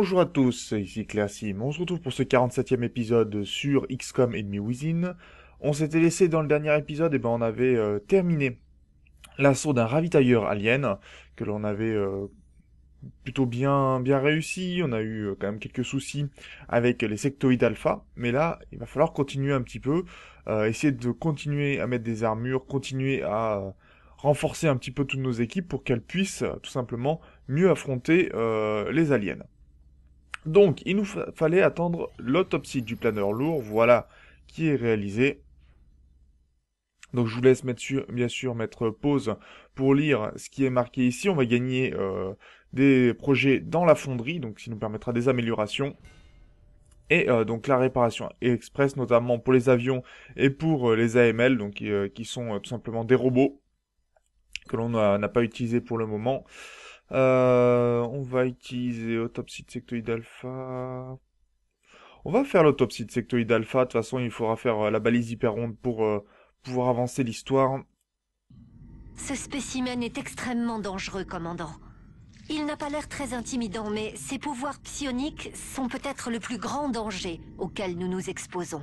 Bonjour à tous, ici Clairsim. On se retrouve pour ce 47e épisode sur XCOM Enemy Within. On s'était laissé dans le dernier épisode, et on avait terminé l'assaut d'un ravitailleur alien que l'on avait plutôt bien réussi. On a eu quand même quelques soucis avec les sectoïdes alpha, mais là, il va falloir continuer un petit peu, essayer de continuer à mettre des armures, continuer à renforcer un petit peu toutes nos équipes pour qu'elles puissent tout simplement mieux affronter les aliens. Donc, il nous fallait attendre l'autopsie du planeur lourd, voilà, qui est réalisé. Donc, je vous laisse bien sûr mettre pause pour lire ce qui est marqué ici. On va gagner des projets dans la fonderie, donc ce qui nous permettra des améliorations. Et donc la réparation express, notamment pour les avions et pour les AML, donc qui sont tout simplement des robots que l'on n'a pas utilisés pour le moment. On va utiliser autopsie de sectoïde alpha. On va faire l'autopsie de sectoïde alpha. De toute façon, il faudra faire la balise hyper-ronde pour pouvoir avancer l'histoire. Ce spécimen est extrêmement dangereux, commandant. Il n'a pas l'air très intimidant, mais ses pouvoirs psioniques sont peut-être le plus grand danger auquel nous nous exposons.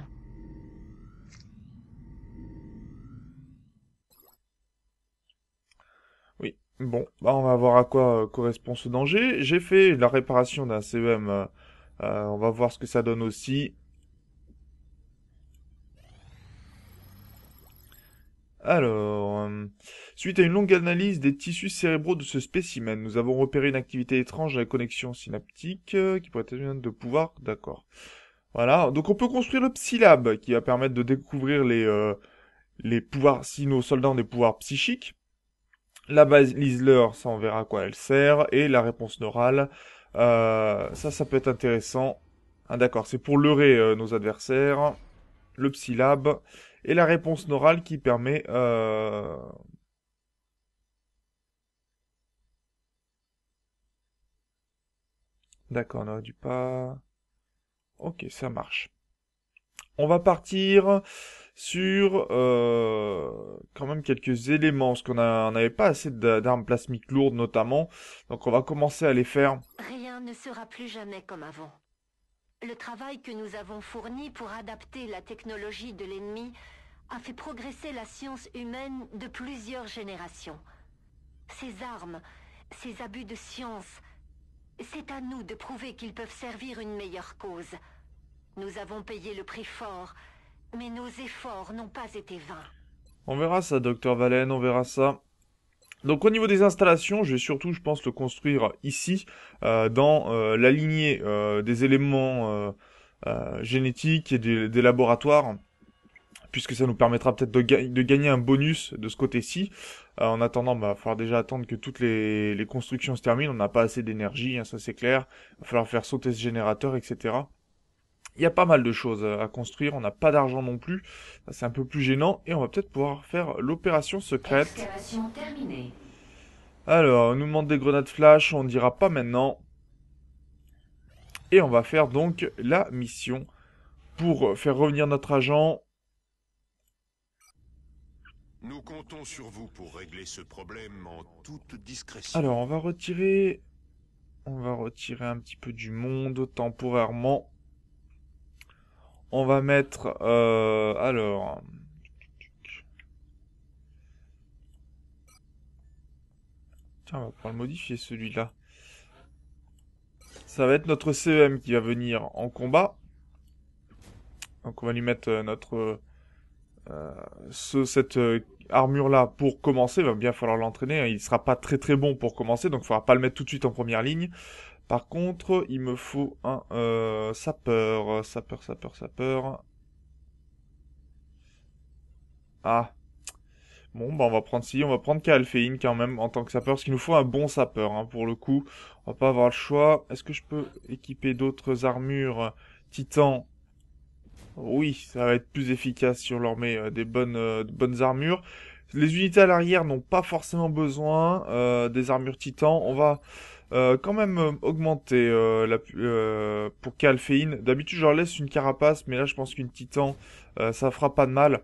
Oui, bon, on va voir à quoi correspond ce danger. J'ai fait la réparation d'un CEM. On va voir ce que ça donne aussi. Alors, suite à une longue analyse des tissus cérébraux de ce spécimen, nous avons repéré une activité étrange à la connexion synaptique qui pourrait être de pouvoir. D'accord. Voilà, donc on peut construire le Psylab qui va permettre de découvrir les pouvoirs, si nos soldats ont des pouvoirs psychiques. La base Lisler, ça on verra à quoi elle sert. Et la réponse neurale, ça peut être intéressant. Ah d'accord, c'est pour leurrer nos adversaires. Le Psylab. Et la réponse neurale qui permet... D'accord, on aurait dû pas... Ok, ça marche. On va partir sur quand même quelques éléments, parce on n'avait pas assez d'armes plasmiques lourdes notamment, donc on va commencer à les faire. Rien ne sera plus jamais comme avant. Le travail que nous avons fourni pour adapter la technologie de l'ennemi a fait progresser la science humaine de plusieurs générations. Ces armes, ces abus de science, c'est à nous de prouver qu'ils peuvent servir une meilleure cause. Nous avons payé le prix fort, mais nos efforts n'ont pas été vains. On verra ça, Docteur Valen, on verra ça. Donc au niveau des installations, je vais surtout, je pense, le construire ici, dans la lignée des éléments génétiques et des laboratoires, puisque ça nous permettra peut-être de gagner un bonus de ce côté-ci. En attendant, il va falloir déjà attendre que toutes les constructions se terminent. On n'a pas assez d'énergie, hein, ça c'est clair. Il va falloir faire sauter ce générateur, etc. Il y a pas mal de choses à construire, on n'a pas d'argent non plus, c'est un peu plus gênant, et on va peut-être pouvoir faire l'opération secrète. Excavation terminée. Alors, on nous demande des grenades flash, on ne dira pas maintenant. Et on va faire donc la mission pour faire revenir notre agent. Nous comptons sur vous pour régler ce problème en toute discrétion. Alors, on va retirer un petit peu du monde temporairement. On va mettre, alors... Tiens, on va pouvoir le modifier celui-là. Ça va être notre CEM qui va venir en combat. Donc on va lui mettre cette armure-là pour commencer. Il va bien falloir l'entraîner, hein. Il sera pas très très bon pour commencer, donc il faudra pas le mettre tout de suite en première ligne. Par contre, il me faut un sapeur. Ah. Bon, on va prendre on va prendre Calfein quand même en tant que sapeur, parce qu'il nous faut un bon sapeur, hein, pour le coup. On va pas avoir le choix. Est-ce que je peux équiper d'autres armures titan? Oui, ça va être plus efficace si on leur met de bonnes armures. Les unités à l'arrière n'ont pas forcément besoin des armures titan. On va quand même augmenter pour Calfein. D'habitude, je leur laisse une carapace, mais là, je pense qu'une titan, ça fera pas de mal.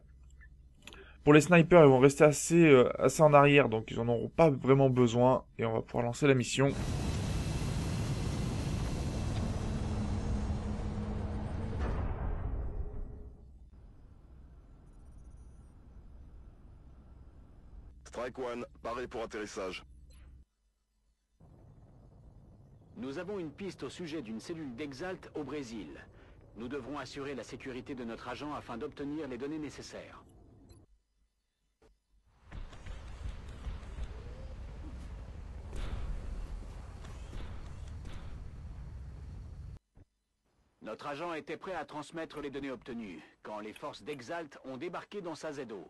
Pour les snipers, ils vont rester assez en arrière, donc ils en auront pas vraiment besoin. Et on va pouvoir lancer la mission. Strike One, paré pour atterrissage. Nous avons une piste au sujet d'une cellule d'Exalt au Brésil. Nous devrons assurer la sécurité de notre agent afin d'obtenir les données nécessaires. Notre agent était prêt à transmettre les données obtenues quand les forces d'Exalt ont débarqué dans sa ZO.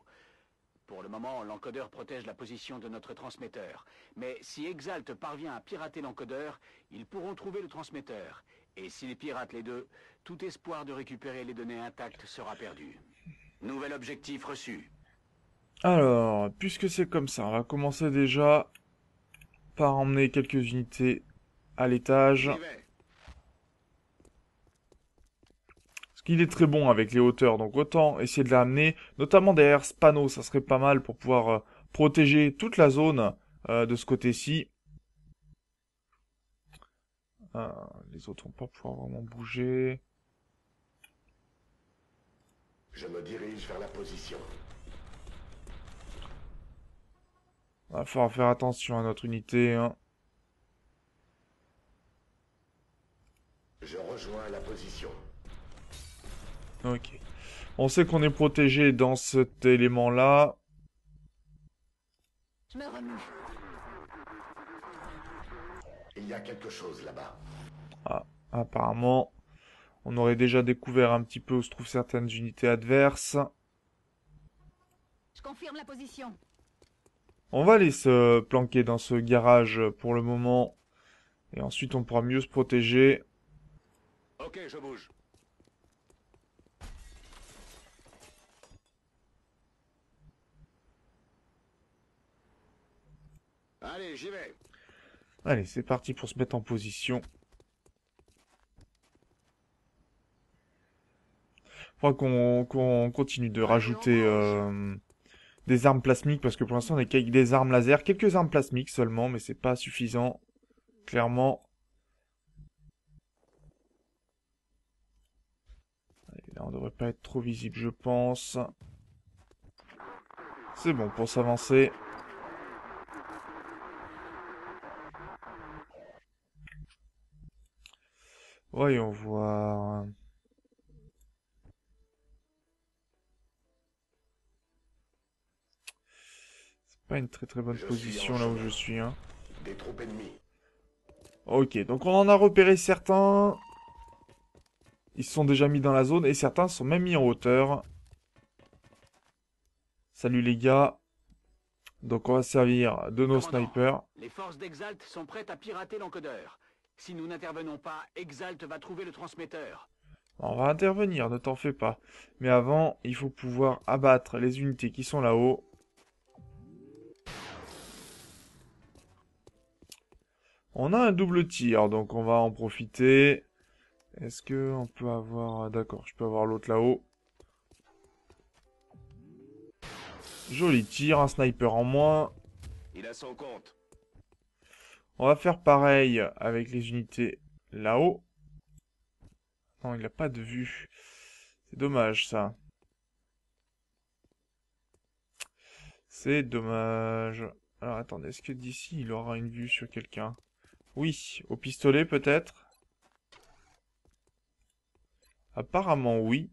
Pour le moment, l'encodeur protège la position de notre transmetteur. Mais si Exalt parvient à pirater l'encodeur, ils pourront trouver le transmetteur. Et s'ils piratent les deux, tout espoir de récupérer les données intactes sera perdu. Nouvel objectif reçu. Alors, puisque c'est comme ça, on va commencer déjà par emmener quelques unités à l'étage. J'y vais. Parce qu'il est très bon avec les hauteurs, donc autant essayer de l'amener, notamment derrière ce panneau, ça serait pas mal pour pouvoir protéger toute la zone de ce côté-ci. Les autres vont pas pouvoir vraiment bouger. Je me dirige vers la position. Il va falloir faire attention à notre unité. Hein. Je rejoins la position. Ok. On sait qu'on est protégé dans cet élément-là. Je me remue. Il y a quelque chose là-bas. Ah, apparemment, on aurait déjà découvert un petit peu où se trouvent certaines unités adverses. Je confirme la position. On va aller se planquer dans ce garage pour le moment. Et ensuite, on pourra mieux se protéger. Ok, je bouge. Allez, j'y vais. Allez, c'est parti pour se mettre en position. Faudra qu'on continue de rajouter des armes plasmiques, parce que pour l'instant on est qu'avec des armes laser, quelques armes plasmiques seulement, mais c'est pas suffisant, clairement. Allez, là on devrait pas être trop visible, je pense. C'est bon pour s'avancer. Voyons voir. Pas une très bonne position là où je suis. Hein. Des troupes ennemies. Ok, donc on en a repéré certains. Ils se sont déjà mis dans la zone et certains se sont même mis en hauteur. Salut les gars. Donc on va se servir de nos Commandant, snipers. les forces d'Exalt sont prêtes à pirater l'encodeur. Si nous n'intervenons pas, Exalt va trouver le transmetteur. On va intervenir, ne t'en fais pas. Mais avant, il faut pouvoir abattre les unités qui sont là-haut. On a un double tir, donc on va en profiter. Est-ce que on peut avoir... D'accord, je peux avoir l'autre là-haut. Joli tir, un sniper en moins. Il a son compte. On va faire pareil avec les unités là-haut. Non, il n'a pas de vue. C'est dommage, ça. C'est dommage. Alors, attendez, est-ce que d'ici, il aura une vue sur quelqu'un? Oui, au pistolet, peut-être? Apparemment, oui.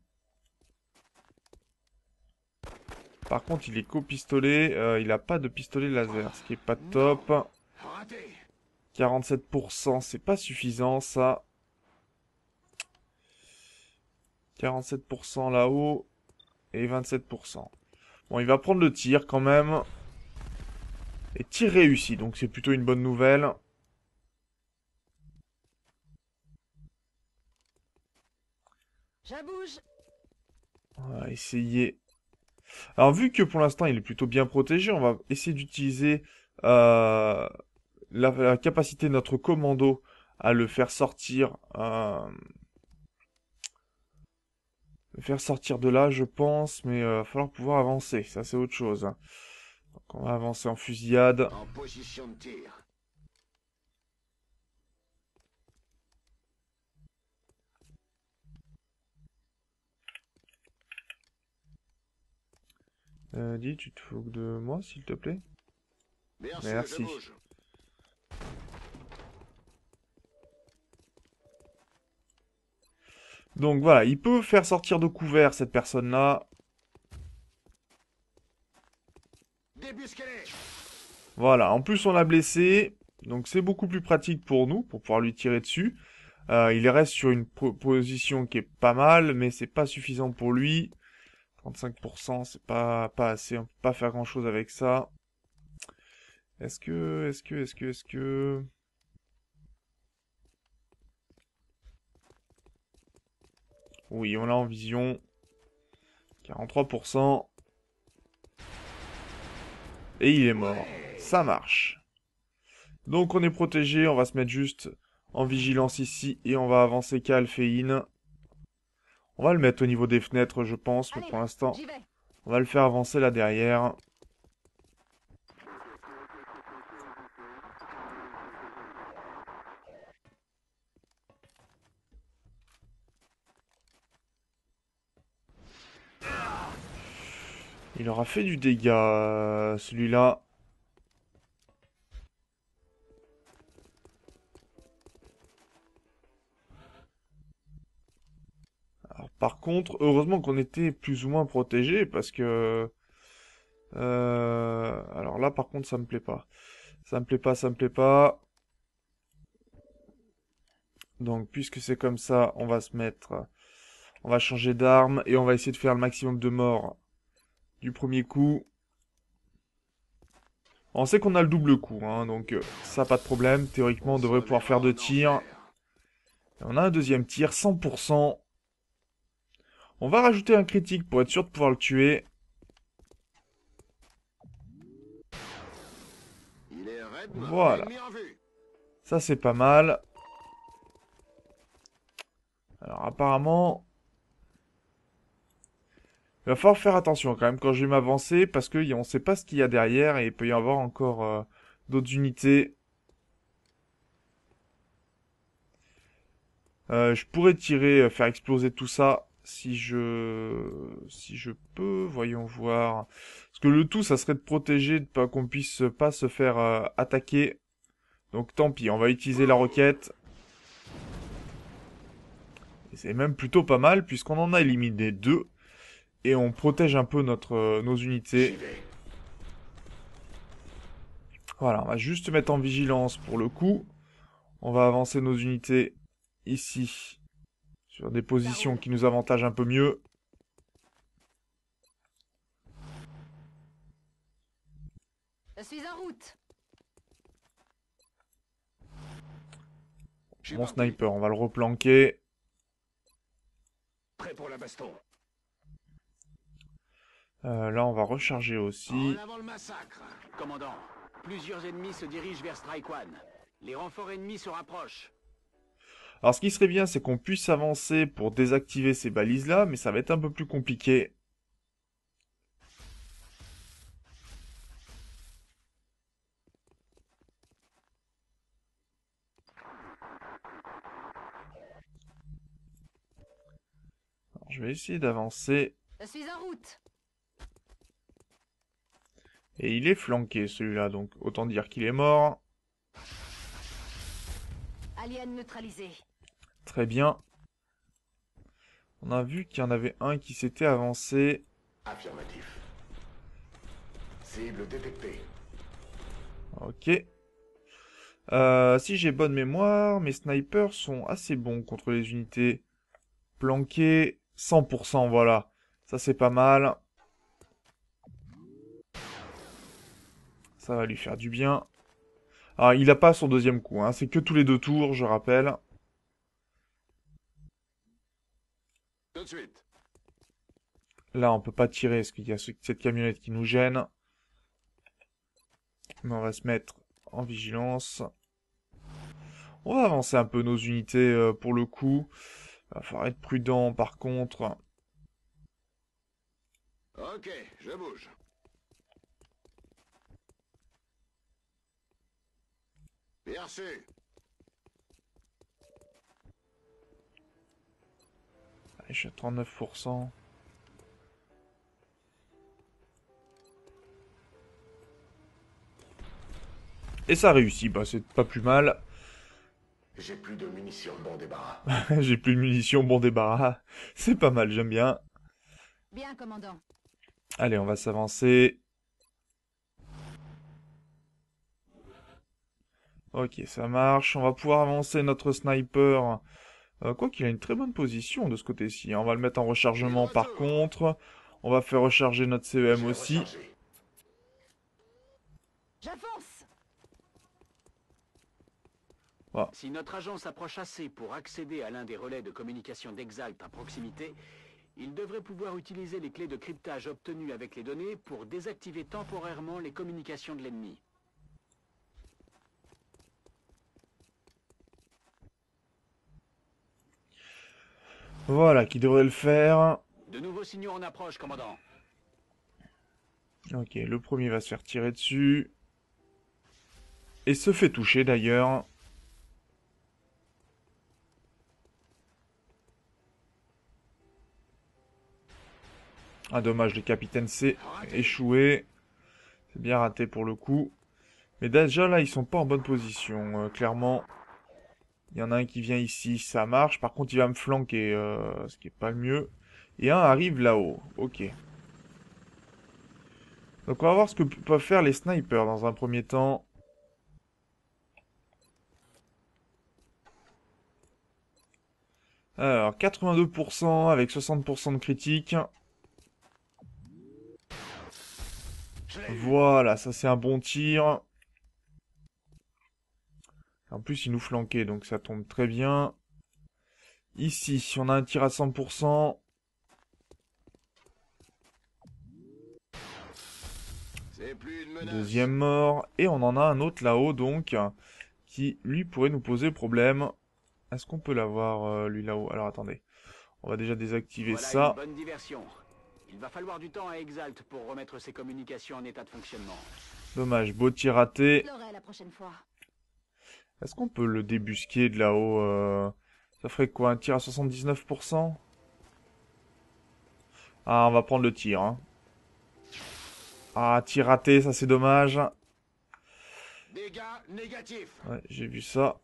Par contre, il est qu'au pistolet. Il n'a pas de pistolet laser, ce qui est pas top. Raté. 47%, c'est pas suffisant, ça. 47% là-haut. Et 27%. Bon, il va prendre le tir, quand même. Et tir réussi, donc c'est plutôt une bonne nouvelle. Je bouge. On va essayer. Alors, vu que pour l'instant, il est plutôt bien protégé, on va essayer d'utiliser la capacité de notre commando à le faire sortir de là, je pense, mais il va falloir pouvoir avancer, ça c'est autre chose. Hein. Donc on va avancer en fusillade. En position de tir. Dis, tu te fous de moi, s'il te plaît? Bien sûr, Merci. je bouge. Donc voilà, il peut faire sortir de couvert cette personne-là. Débusquez-les. Voilà, en plus on l'a blessé, donc c'est beaucoup plus pratique pour nous, pour pouvoir lui tirer dessus. Il reste sur une position qui est pas mal, mais c'est pas suffisant pour lui. 35%, c'est pas assez, on peut pas faire grand-chose avec ça. Est-ce que... Oui, on l'a en vision. 43%. Et il est mort. Ça marche. Donc on est protégé, on va se mettre juste en vigilance ici et on va avancer Calphéine. On va le mettre au niveau des fenêtres, je pense, mais Allez, pour l'instant, j'y vais. on va le faire avancer là derrière. Il aura fait du dégât, celui-là. Alors, par contre, heureusement qu'on était plus ou moins protégé parce que... alors là, par contre, ça me plaît pas. Ça me plaît pas, ça me plaît pas. Donc, puisque c'est comme ça, on va se mettre... On va changer d'arme et on va essayer de faire le maximum de morts du premier coup. On sait qu'on a le double coup, hein, donc ça, pas de problème. Théoriquement, on devrait pouvoir faire 2 tirs. Et on a un deuxième tir, 100%. On va rajouter un critique pour être sûr de pouvoir le tuer. Il est raide. Voilà. Ennemi en vue. Ça, c'est pas mal. Alors, apparemment... Il va falloir faire attention quand même quand je vais m'avancer, parce qu'on ne sait pas ce qu'il y a derrière, et il peut y avoir encore d'autres unités. Je pourrais tirer, faire exploser tout ça, si je peux, voyons voir. Parce que le tout, ça serait de protéger, de pas qu'on puisse pas se faire attaquer. Donc tant pis, on va utiliser la roquette. Et c'est même plutôt pas mal, puisqu'on en a éliminé 2. Et on protège un peu nos J'y unités. vais. Voilà, on va juste se mettre en vigilance pour le coup. On va avancer nos unités ici, sur des positions qui nous avantagent un peu mieux. Je suis en route. Je suis Mon parti. sniper, on va le replanquer. Prêt pour la baston. Là, on va recharger En aussi. avant le massacre. Commandant, plusieurs ennemis se dirigent vers Strike One. Les renforts ennemis se rapprochent. Alors, ce qui serait bien, c'est qu'on puisse avancer pour désactiver ces balises-là, mais ça va être un peu plus compliqué. Alors, je vais essayer d'avancer. Je suis en route. Et il est flanqué, celui-là, donc autant dire qu'il est mort. Alien neutralisé. Très bien. On a vu qu'il y en avait un qui s'était avancé. Affirmatif. Cible détectée. Ok. Si j'ai bonne mémoire, mes snipers sont assez bons contre les unités planquées. 100%, voilà. Ça, c'est pas mal. Ça va lui faire du bien. Alors, il a pas son deuxième coup, hein. C'est que tous les 2 tours, je rappelle. Tout de suite. Là, on peut pas tirer parce qu'il y a cette camionnette qui nous gêne. Mais on va se mettre en vigilance. On va avancer un peu nos unités pour le coup. Il va falloir être prudent par contre. Ok, je bouge. Bien reçu. Allez, je suis à 39%. Et ça réussit, bah c'est pas plus mal. J'ai plus de munitions, bon débarras. J'ai plus de munitions, bon débarras. C'est pas mal, j'aime bien. Bien, commandant. Allez, on va s'avancer. Ok, ça marche. On va pouvoir avancer notre sniper. Quoi qu'il a une très bonne position de ce côté-ci, hein. On va le mettre en rechargement par contre. On va faire recharger notre CEM J'ai aussi. rechargé. J'avance. Si notre agent s'approche assez pour accéder à l'un des relais de communication d'Exalt à proximité, il devrait pouvoir utiliser les clés de cryptage obtenues avec les données pour désactiver temporairement les communications de l'ennemi. Voilà, qui devrait le faire. De nouveaux signaux en approche, commandant. Ok, le premier va se faire tirer dessus. Et se fait toucher d'ailleurs. Ah dommage, le capitaine s'est échoué. C'est bien raté pour le coup. Mais déjà là, ils sont pas en bonne position, clairement. Il y en a un qui vient ici, ça marche. Par contre, il va me flanquer, ce qui est pas le mieux. Et un arrive là-haut. Ok. Donc on va voir ce que peuvent faire les snipers dans un premier temps. Alors, 82% avec 60% de critique. Voilà, ça c'est un bon tir. En plus, il nous flanquait, donc ça tombe très bien. Ici, on a un tir à 100%. C'est plus une menace. Deuxième mort. Et on en a un autre là-haut, donc, qui, lui, pourrait nous poser problème. Est-ce qu'on peut l'avoir, lui, là-haut? Alors, attendez. On va déjà désactiver Voilà ça. une bonne diversion. Il va falloir du temps à Exalt pour remettre ses communications en état de fonctionnement. Dommage, beau tir raté. Je l'aurai la prochaine fois. Est-ce qu'on peut le débusquer de là-haut Ça ferait quoi, un tir à 79%? Ah, on va prendre le tir, hein. Ah, tir raté, ça c'est dommage. Dégâts négatifs. Ouais, j'ai vu ça.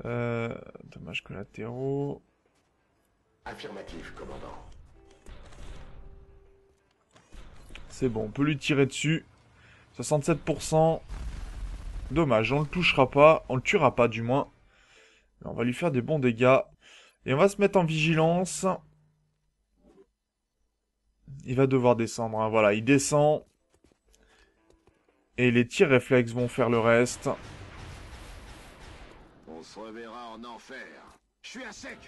Dommages collatéraux. Affirmatif, commandant. C'est bon, on peut lui tirer dessus. 67%. Dommage, on le touchera pas. On le tuera pas, du moins. Mais on va lui faire des bons dégâts. Et on va se mettre en vigilance. Il va devoir descendre, hein. Voilà, il descend. Et les tirs réflexes vont faire le reste. On se reverra en enfer. Je suis à sec.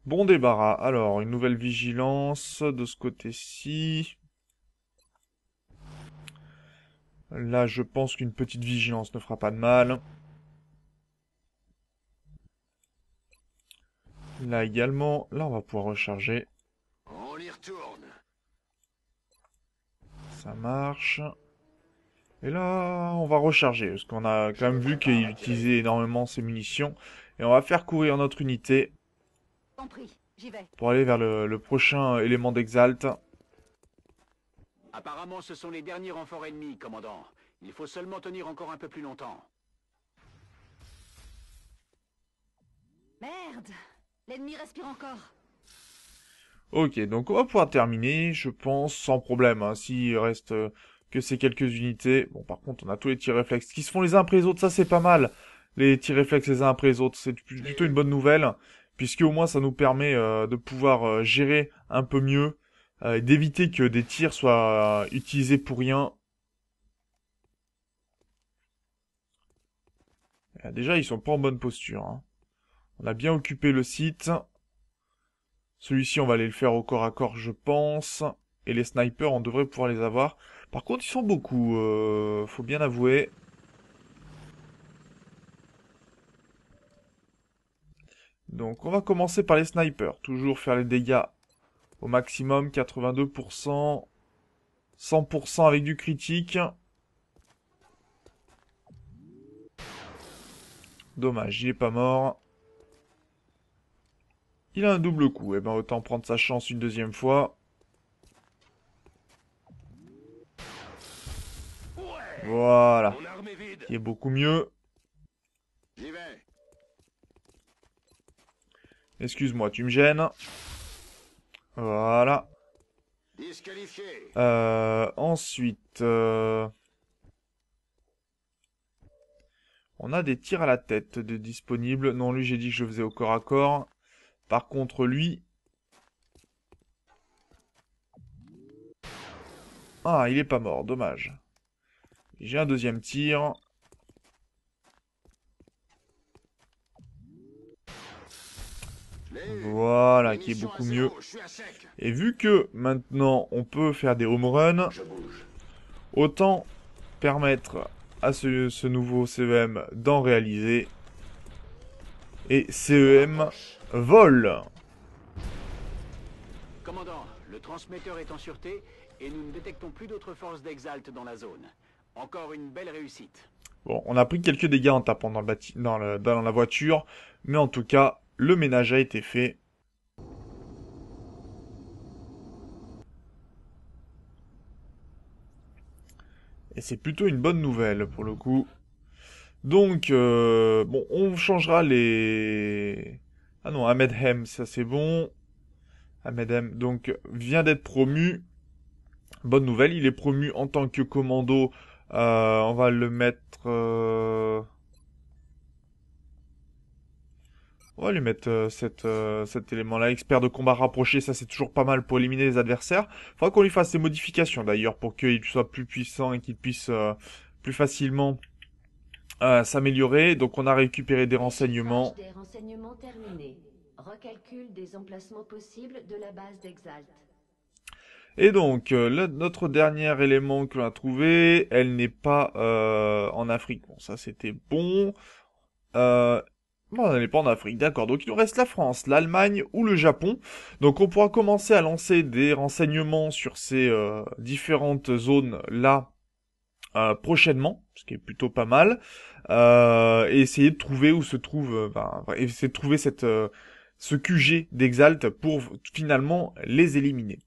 Bon débarras. Alors, une nouvelle vigilance de ce côté-ci. Là, je pense qu'une petite vigilance ne fera pas de mal. Là également. Là, on va pouvoir recharger. On y retourne. Ça marche. Et là, on va recharger. Parce qu'on a quand même vu qu'il utilisait énormément ses munitions. Et on va faire courir notre unité. Compris, j'y vais. Pour aller vers le prochain élément d'Exalt. Apparemment, ce sont les derniers renforts ennemis, commandant. Il faut seulement tenir encore un peu plus longtemps. Merde. L'ennemi respire encore. Ok, donc on va pouvoir terminer, je pense, sans problème, hein, s'il reste que ces quelques unités. Bon, par contre, on a tous les tirs réflexes qui se font les uns après les autres, ça c'est pas mal. Les tirs réflexes les uns après les autres, c'est plutôt une bonne nouvelle, puisque au moins ça nous permet de pouvoir gérer un peu mieux, et d'éviter que des tirs soient utilisés pour rien. Déjà, ils sont pas en bonne posture, hein. On a bien occupé le site. Celui-ci, on va aller le faire au corps à corps, je pense. Et les snipers, on devrait pouvoir les avoir. Par contre, ils sont beaucoup, faut bien avouer. Donc, on va commencer par les snipers. Toujours faire les dégâts au maximum, 82%. 100% avec du critique. Dommage, il est pas mort. Il a un double coup. Eh ben, autant prendre sa chance une deuxième fois. Voilà. Mon arme est vide. Qui est beaucoup mieux. J'y vais. Excuse-moi, tu me gênes. Voilà. Disqualifié. Ensuite, on a des tirs à la tête de disponibles. Non, lui, j'ai dit que je faisais au corps à corps. Par contre, lui... Ah, il est pas mort, dommage. J'ai un deuxième tir. Voilà, qui est beaucoup mieux. Je suis à sec. Et vu que maintenant on peut faire des home runs, Je bouge. autant permettre à ce nouveau CEM d'en réaliser. Et CEM vole. Commandant, le transmetteur est en sûreté et nous ne détectons plus d'autres forces d'Exalt dans la zone. Encore une belle réussite. Bon, on a pris quelques dégâts en tapant dans, dans la voiture, mais en tout cas, le ménage a été fait. Et c'est plutôt une bonne nouvelle pour le coup. Donc, bon, on changera les... Ah non, Ahmed Hem, ça c'est bon. Ahmed Hem, donc, vient d'être promu. Bonne nouvelle, il est promu en tant que commando. On va le mettre... On va lui mettre cet élément-là. Expert de combat rapproché, ça c'est toujours pas mal pour éliminer les adversaires. Faudra qu'on lui fasse des modifications d'ailleurs pour qu'il soit plus puissant et qu'il puisse plus facilement s'améliorer. Donc on a récupéré des renseignements. Des renseignements terminés. Recalcul des emplacements possibles de la base d'Exalt. Et donc, notre dernier élément que l'on a trouvé, elle n'est pas en Afrique. Bon, ça c'était bon. Bon, elle n'est pas en Afrique, d'accord. Donc il nous reste la France, l'Allemagne ou le Japon. Donc on pourra commencer à lancer des renseignements sur ces différentes zones-là prochainement, ce qui est plutôt pas mal. Et essayer de trouver où se trouve... essayer de trouver ce QG d'Exalt pour finalement les éliminer.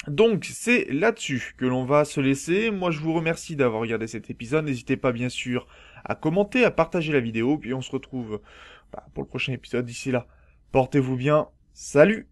Donc c'est là-dessus que l'on va se laisser. Moi je vous remercie d'avoir regardé cet épisode. N'hésitez pas bien sûr à commenter, à partager la vidéo. Puis on se retrouve pour le prochain épisode. D'ici là, portez-vous bien. Salut!